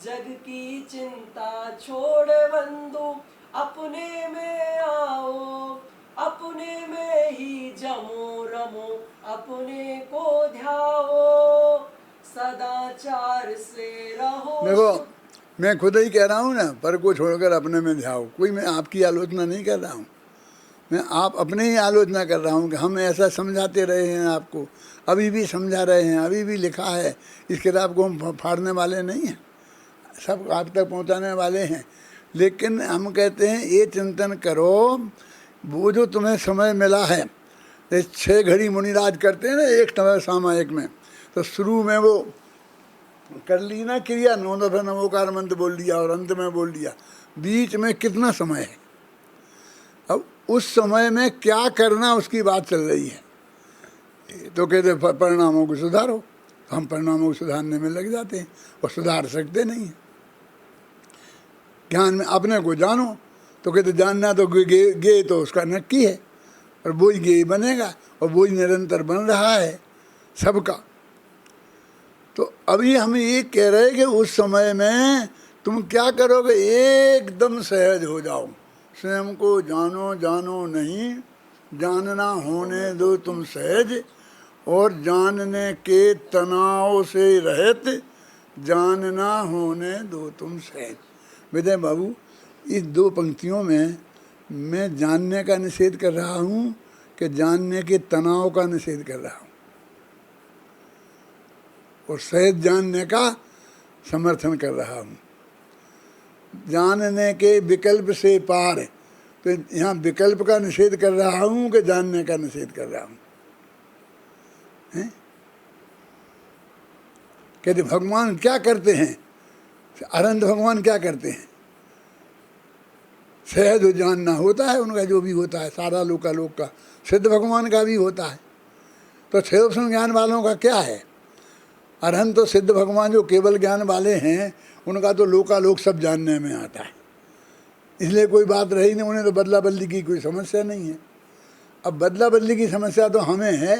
जग की चिंता छोड़ बंधु अपने में आओ, अपने में ही जमो रमो, अपने को ध्याओ, सदाचार से रहो। देखो मैं खुद ही कह रहा हूँ ना, पर को छोड़कर अपने में ध्याओ। कोई मैं आपकी आलोचना नहीं कर रहा हूँ, मैं आप अपने ही आलोचना कर रहा हूँ कि हम ऐसा समझाते रहे हैं आपको, अभी भी समझा रहे हैं, अभी भी लिखा है। इस किताब को हम फाड़ने वाले नहीं हैं, सब आप तक पहुँचाने वाले हैं। लेकिन हम कहते हैं ये चिंतन करो, वो जो तुम्हें समय मिला है, 6 घड़ी मुनिराज करते हैं ना एक सामायिक में, तो शुरू में वो कर ली ना क्रिया, 9 दफ़े नमोकार मंत्र बोल दिया और अंत में बोल दिया, बीच में कितना समय है। अब उस समय में क्या करना उसकी बात चल रही है। तो कहते परिणामों को सुधारो, तो हम परिणामों को सुधारने में लग जाते हैं और सुधार सकते नहीं हैं। ज्ञान में अपने को जानो, तो कहते जानना तो गे तो उसका नक्की है, और वो ही गे बनेगा, और वो ही निरंतर बन रहा है सबका। तो अभी हम ये कह रहे हैं कि उस समय में तुम क्या करोगे, एकदम सहज हो जाओ, स्वयं को जानो जानो नहीं, जानना होने दो तुम सहज, और जानने के तनाव से रहित, जानना होने दो तुम सहज। विजय बाबू, इस 2 पंक्तियों में मैं जानने का निषेध कर रहा हूँ कि जानने के तनाव का निषेध कर रहा हूँ, और सहज जानने का समर्थन कर रहा हूँ। जानने के विकल्प से पार, तो यहाँ विकल्प का निषेध कर रहा हूँ कि जानने का निषेध कर रहा हूँ। कहते भगवान क्या करते हैं, अनंत भगवान क्या करते हैं, सहज जानना होता है उनका, जो भी होता है सारा लोकालोक का, सिद्ध भगवान का भी होता है। तो क्षेत्र ज्ञान वालों का क्या है, अरहंत तो सिद्ध भगवान जो केवल ज्ञान वाले हैं, उनका तो लोकालोक सब जानने में आता है, इसलिए कोई बात रही नहीं, उन्हें तो बदला बदली की कोई समस्या नहीं है। अब बदला बदली की समस्या तो हमें है,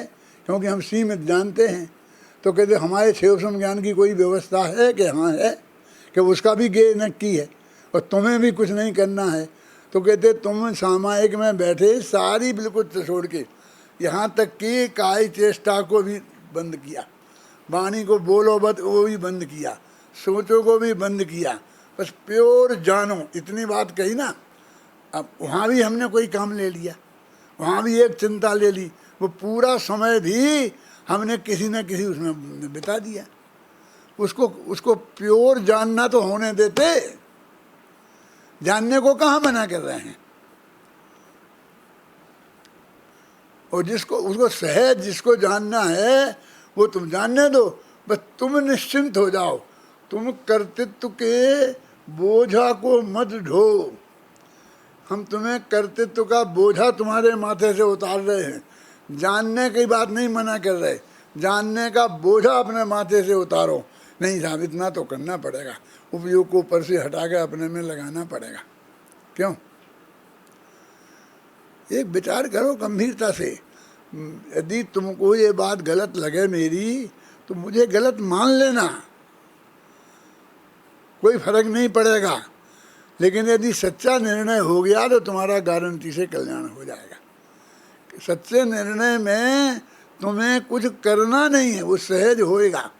क्योंकि हम सीमित जानते हैं। तो कहते हमारे क्षेत्र ज्ञान की कोई व्यवस्था है कि हाँ है, कि उसका भी गे नक्की है और तुम्हें भी कुछ नहीं करना है। तो कहते तुम सामायिक में बैठे सारी बिल्कुल छोड़ के, यहाँ तक कि काय चेष्टा को भी बंद किया, वाणी को बोलो बत वो भी बंद किया, सोचो को भी बंद किया, बस प्योर जानो, इतनी बात कही ना। अब वहाँ भी हमने कोई काम ले लिया, वहाँ भी एक चिंता ले ली, वो पूरा समय भी हमने किसी न किसी उसमें बिता दिया। उसको प्योर जानना तो होने देते, जानने को कहाँ मना कर रहे हैं। और जिसको उसको सहज जिसको जानना है वो तुम जानने दो, बस तुम निश्चिंत हो जाओ। तुम कर्तृत्व के बोझा को मत ढो। हम तुम्हें कर्तृत्व का बोझा तुम्हारे माथे से उतार रहे हैं। जानने की बात नहीं मना कर रहे, जानने का बोझा अपने माथे से उतारो। नहीं साहब इतना तो करना पड़ेगा, उपयोग को ऊपर से हटा के अपने में लगाना पड़ेगा। क्यों? एक विचार करो गंभीरता से। यदि तुमको ये बात गलत लगे मेरी, तो मुझे गलत मान लेना, कोई फर्क नहीं पड़ेगा। लेकिन यदि सच्चा निर्णय हो गया तो तुम्हारा गारंटी से कल्याण हो जाएगा। सच्चे निर्णय में तुम्हें कुछ करना नहीं है, वो सहज होएगा।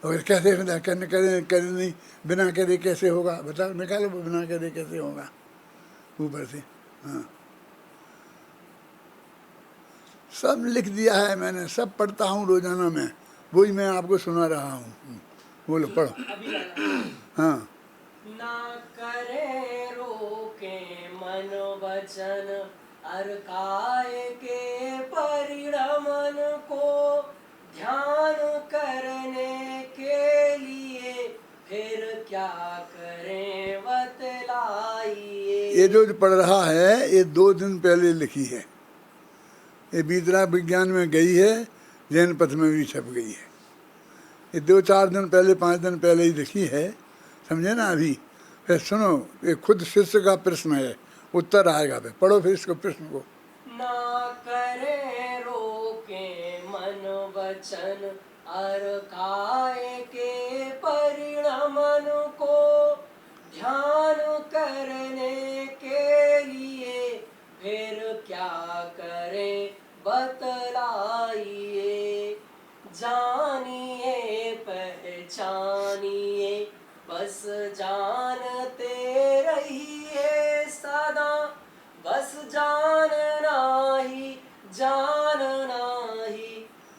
और कैसे करे नहीं, बिना करे कैसे होगा? बता, निकालो बिना करे कैसे होगा ऊपर से। हाँ, सब लिख दिया है मैंने, सब पढ़ता हूँ रोजाना में, वही मैं आपको सुना रहा हूँ। बोलो, पढ़ो। हाँ। ना करे रोके मन वचन और काय के परिणमन को, ध्यान करने के लिए फिर क्या करें बतलाइए। ये जो पढ़ रहा है ये 2 दिन पहले लिखी है, ये बीतरा विज्ञान में गई है, जैन पथ में भी छप गई है। ये 2-4 दिन पहले 5 दिन पहले ही लिखी है, समझे ना। अभी फिर सुनो, ये खुद शिष्य का प्रश्न है, उत्तर आएगा। फिर पढ़ो फिर इसको, प्रश्न को। ना करे रोके मन वचन और काय के परिणमन को, ध्यान करने के लिए फिर क्या करें बतलाइए। जानिए पहचानिए बस जानते रहिए सदा, बस जानना ही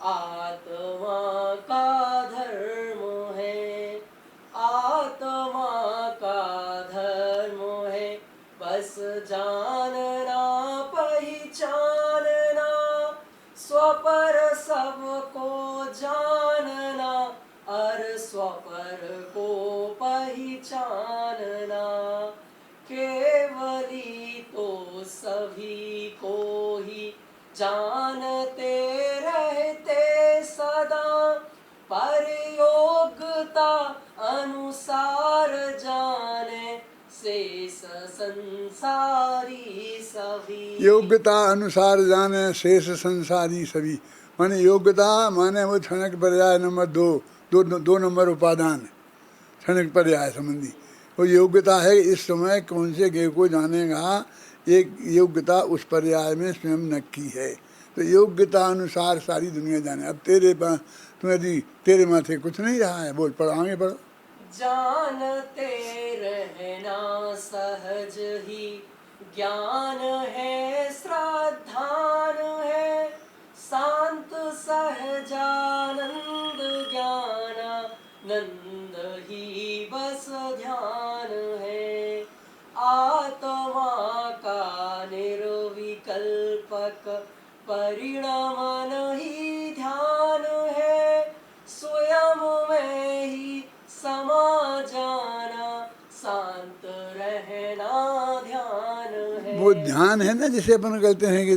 आत्मा का धर्म है, आत्मा का धर्म है। बस जानना पहचानना, स्वपर सबको जानना और स्वपर को पहचानना। केवली तो सभी को ही जानते रहते सदा, पर योग्यता अनुसार जाने शेष संसारी सभी। योग्यता अनुसार जाने शेष संसारी सभी, माने योग्यता माने वो क्षणिक पर्याय नंबर 2 नंबर उपादान, क्षणिक पर्याय संबंधी वो योग्यता है। इस समय कौन से गेय को जानेगा, एक योग्यता उस पर्याय में स्वयं नक्की है। तो योग्यता अनुसार सारी दुनिया जाने। अब तेरे पास तुम्हें तेरे माथे कुछ नहीं रहा है। बोल, पढ़ो, आगे पढ़ो। जानते रहना सहज ही ज्ञान है, श्रद्धान है, शांत सहजानंद ज्ञानानंद ही बस ध्यान है। आत्मा का निर्विकल्पक परिणमन ही ध्यान है, स्वयं में ही समा जाना, शांत रहना ध्यान है। वो ध्यान है ना, जिसे अपन कहते हैं कि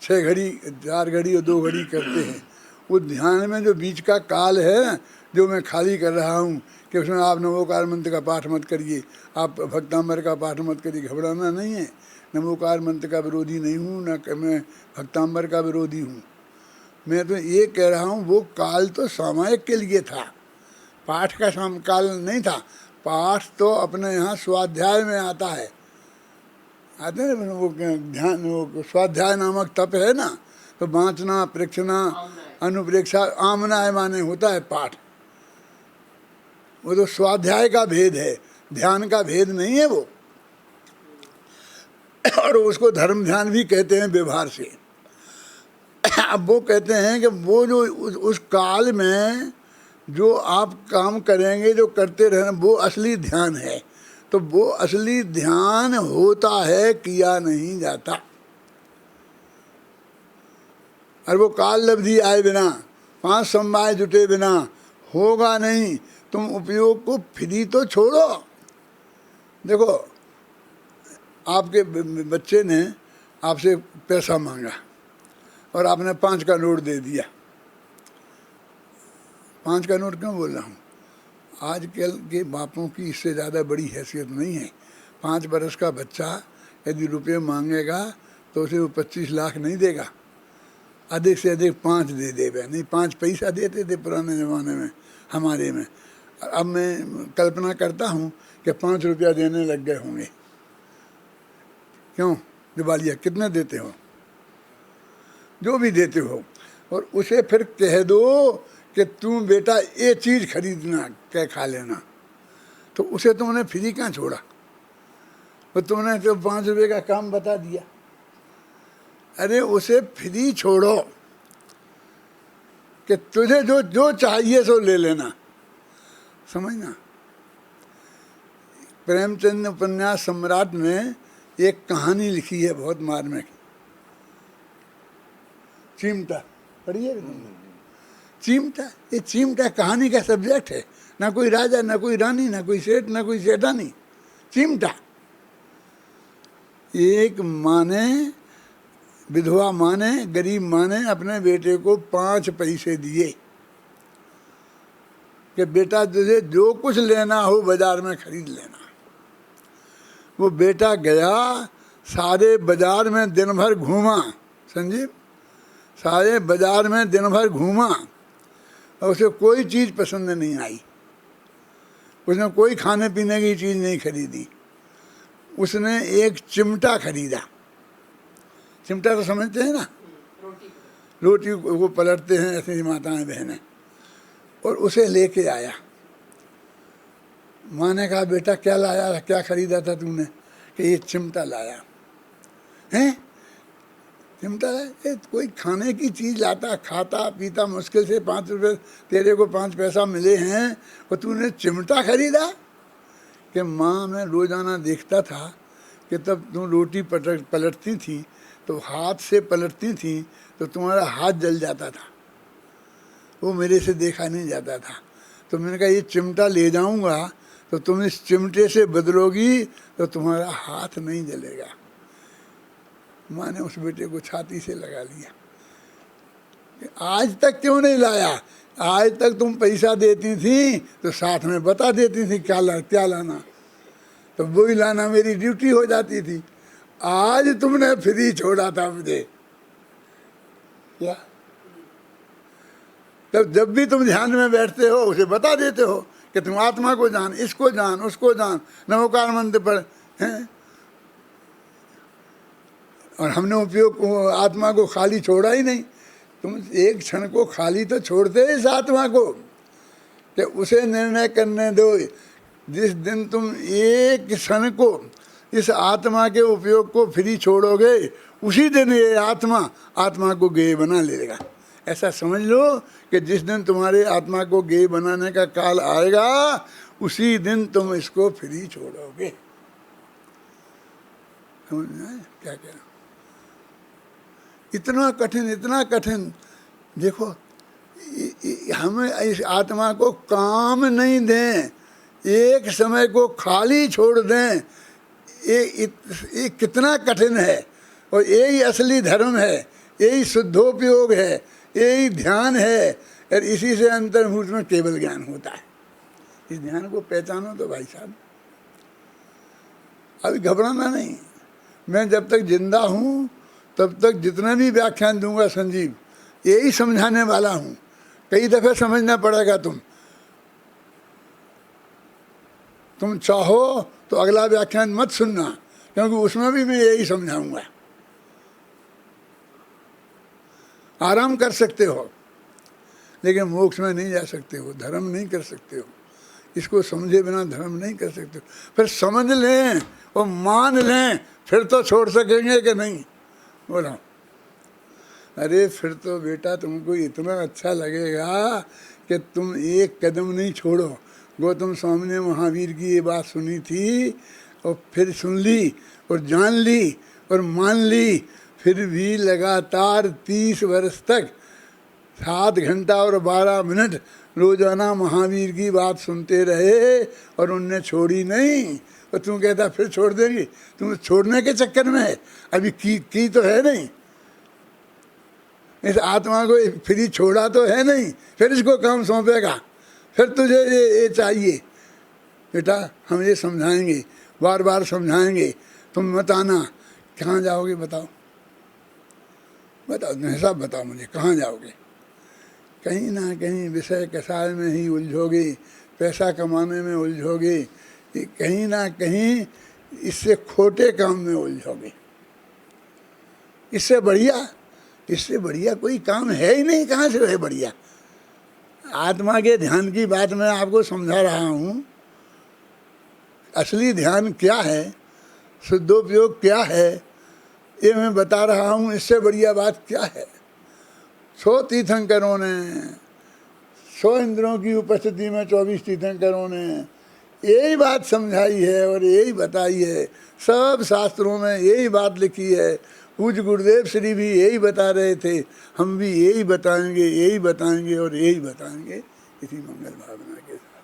6 घड़ी 4 घड़ी और 2 घड़ी करते हैं। वो ध्यान में जो बीच का काल है, जो मैं खाली कर रहा हूँ, कि उसमें आप नमोकार मंत्र का पाठ मत करिए, आप भक्तांबर का पाठ मत करिए। घबराना नहीं है, नमोकार मंत्र का विरोधी नहीं हूँ, न मैं भक्तांबर का विरोधी हूँ। मैं तो ये कह रहा हूँ वो काल तो सामयिक के लिए था, पाठ का काल नहीं था। पाठ तो अपने यहाँ स्वाध्याय में आता है, आते हैं वो ध्यान, वो स्वाध्याय नामक तप है ना, तो बाँचना, प्रेक्षना, अनुप्रेक्षा, आमना है माने होता है पाठ। वो तो स्वाध्याय का भेद है, ध्यान का भेद नहीं है वो। और उसको धर्म ध्यान भी कहते हैं व्यवहार से। अब वो कहते हैं कि वो जो उस काल में जो आप काम करेंगे, जो करते रहना, वो असली ध्यान है। तो वो असली ध्यान होता है, किया नहीं जाता। और वो काल लब्धि आए बिना, 5 समवाय जुटे बिना होगा नहीं। तुम उपयोग को फ्री तो छोड़ो। देखो, आपके बच्चे ने आपसे पैसा मांगा और आपने 5 का नोट दे दिया। 5 का नोट क्यों बोल रहा हूँ? आजकल के बापों की इससे ज़्यादा बड़ी हैसियत नहीं है। 5 बरस का बच्चा यदि रुपये मांगेगा तो उसे वो 25 लाख नहीं देगा, अधिक से अधिक 5 दे देगा। नहीं, 5 पैसा देते थे पुराने ज़माने में हमारे में। अब मैं कल्पना करता हूँ कि 5 रुपया देने लग गए होंगे। क्यों? दिवालिया कितने देते हो? जो भी देते हो, और उसे फिर कह दो कि तुम बेटा ये चीज़ खरीदना, क्या खा लेना, तो उसे तुमने फ्री कहाँ छोड़ा? वो तुमने तो 5 रुपये का काम बता दिया। अरे उसे फ्री छोड़ो कि तुझे जो जो चाहिए सो ले लेना, समझना। प्रेमचंद उपन्यास सम्राट ने एक कहानी लिखी है बहुत मार्मिक, चिमटा। पढ़ी है तुमने? चिमटा, ये चिमटा कहानी का सब्जेक्ट है। ना कोई राजा, ना कोई रानी, ना कोई सेठ, ना कोई सेठानी। चिमटा। एक माँ ने, विधवा माँ ने, गरीब माँ ने अपने बेटे को 5 पैसे दिए कि बेटा तुझे जो कुछ लेना हो बाजार में खरीद लेना। वो बेटा गया, सारे बाजार में दिन भर घूमा, संजीव, सारे बाजार में दिन भर घूमा और उसे कोई चीज़ पसंद नहीं आई। उसने कोई खाने पीने की चीज़ नहीं खरीदी। उसने एक चिमटा खरीदा। चिमटा तो समझते हैं ना, रोटी वो पलटते हैं ऐसे माताएं बहनें, और उसे लेके आया। माँ ने कहा बेटा क्या लाया, क्या खरीदा था तूने? कि ये चिमटा लाया। हैं? चिमटा लाया? कोई खाने की चीज़ लाता, खाता पीता मुश्किल से 5 रुपये, तेरे को 5 पैसा मिले हैं और तूने चिमटा खरीदा? कि माँ मैं रोज़ाना देखता था कि तब तुम रोटी पलटती थी तो हाथ से पलटती थी तो तुम्हारा हाथ जल जाता था, वो मेरे से देखा नहीं जाता था। तो मैंने कहा ये चिमटा ले जाऊंगा तो तुम इस चिमटे से बदलोगी तो तुम्हारा हाथ नहीं जलेगा। माँ ने उस बेटे को छाती से लगा लिया। आज तक क्यों नहीं लाया? आज तक तुम पैसा देती थी तो साथ में बता देती थी क्या लाना, तो वही लाना मेरी ड्यूटी हो जाती थी। आज तुमने फ्री छोड़ा था मुझे, क्या? तब जब भी तुम ध्यान में बैठते हो उसे बता देते हो कि तुम आत्मा को जान, इसको जान, उसको जान, नमोकार मंत्र पढ़ हैं। और हमने उपयोग आत्मा को खाली छोड़ा ही नहीं। तुम एक क्षण को खाली तो छोड़ते इस आत्मा को कि उसे निर्णय करने दो। जिस दिन तुम एक क्षण को इस आत्मा के उपयोग को फ्री छोड़ोगे, उसी दिन ये आत्मा को गेय बना लेगा। ऐसा समझ लो कि जिस दिन तुम्हारे आत्मा को गेय बनाने का काल आएगा, उसी दिन तुम इसको फ्री छोड़ोगे। समझ में क्या कह रहा हूं? इतना कठिन। देखो, हमें इस आत्मा को काम नहीं दें, एक समय को खाली छोड़ दें, ये कितना कठिन है। और यही असली धर्म है, यही शुद्धोपयोग है, यही ध्यान है। और इसी से अंतर्मुख में केवल ज्ञान होता है। इस ध्यान को पहचानो तो भाई साहब, अभी घबराना नहीं। मैं जब तक जिंदा हूँ तब तक जितना भी व्याख्यान दूंगा संजीव, यही समझाने वाला हूँ। कई दफ़े समझना पड़ेगा। तुम चाहो तो अगला व्याख्यान मत सुनना, क्योंकि उसमें भी मैं यही समझाऊंगा। आराम कर सकते हो लेकिन मोक्ष में नहीं जा सकते हो, धर्म नहीं कर सकते हो। इसको समझे बिना धर्म नहीं कर सकते हो। फिर समझ लें और मान लें, फिर तो छोड़ सकेंगे कि नहीं? बोलो। अरे फिर तो बेटा तुमको इतना अच्छा लगेगा कि तुम एक कदम नहीं छोड़ो, गौतम स्वामी ने महावीर की ये बात सुनी थी और फिर सुन ली और जान ली और मान ली, फिर भी लगातार 30 वर्ष तक 7 घंटा और 12 मिनट रोजाना महावीर की बात सुनते रहे और उनने छोड़ी नहीं। और तू कहता फिर छोड़ देंगी, तुम छोड़ने के चक्कर में है, अभी की तो है नहीं, इस आत्मा को फिर छोड़ा तो है नहीं, फिर इसको काम सौंपेगा, फिर तुझे ये चाहिए। बेटा हम ये समझाएंगे, बार बार समझाएंगे, तुम मत आना। कहाँ जाओगे बताओ, बताओ हिसाब बताओ मुझे, कहाँ जाओगे? कहीं ना कहीं विषय कसाय में ही उलझोगे, पैसा कमाने में उलझोगे, कहीं ना कहीं इससे खोटे काम में उलझोगे। इससे बढ़िया कोई काम है ही नहीं। कहाँ से है बढ़िया? आत्मा के ध्यान की बात मैं आपको समझा रहा हूँ। असली ध्यान क्या है, शुद्धोपयोग क्या है, ये मैं बता रहा हूँ। इससे बढ़िया बात क्या है? 100 तीर्थंकरों ने, 100 इंद्रों की उपस्थिति में 24 तीर्थंकरों ने यही बात समझाई है और यही बताई है। सब शास्त्रों में यही बात लिखी है। पूज्य गुरुदेव श्री भी यही बता रहे थे, हम भी यही बताएंगे और यही बताएंगे इसी मंगल भावना के साथ।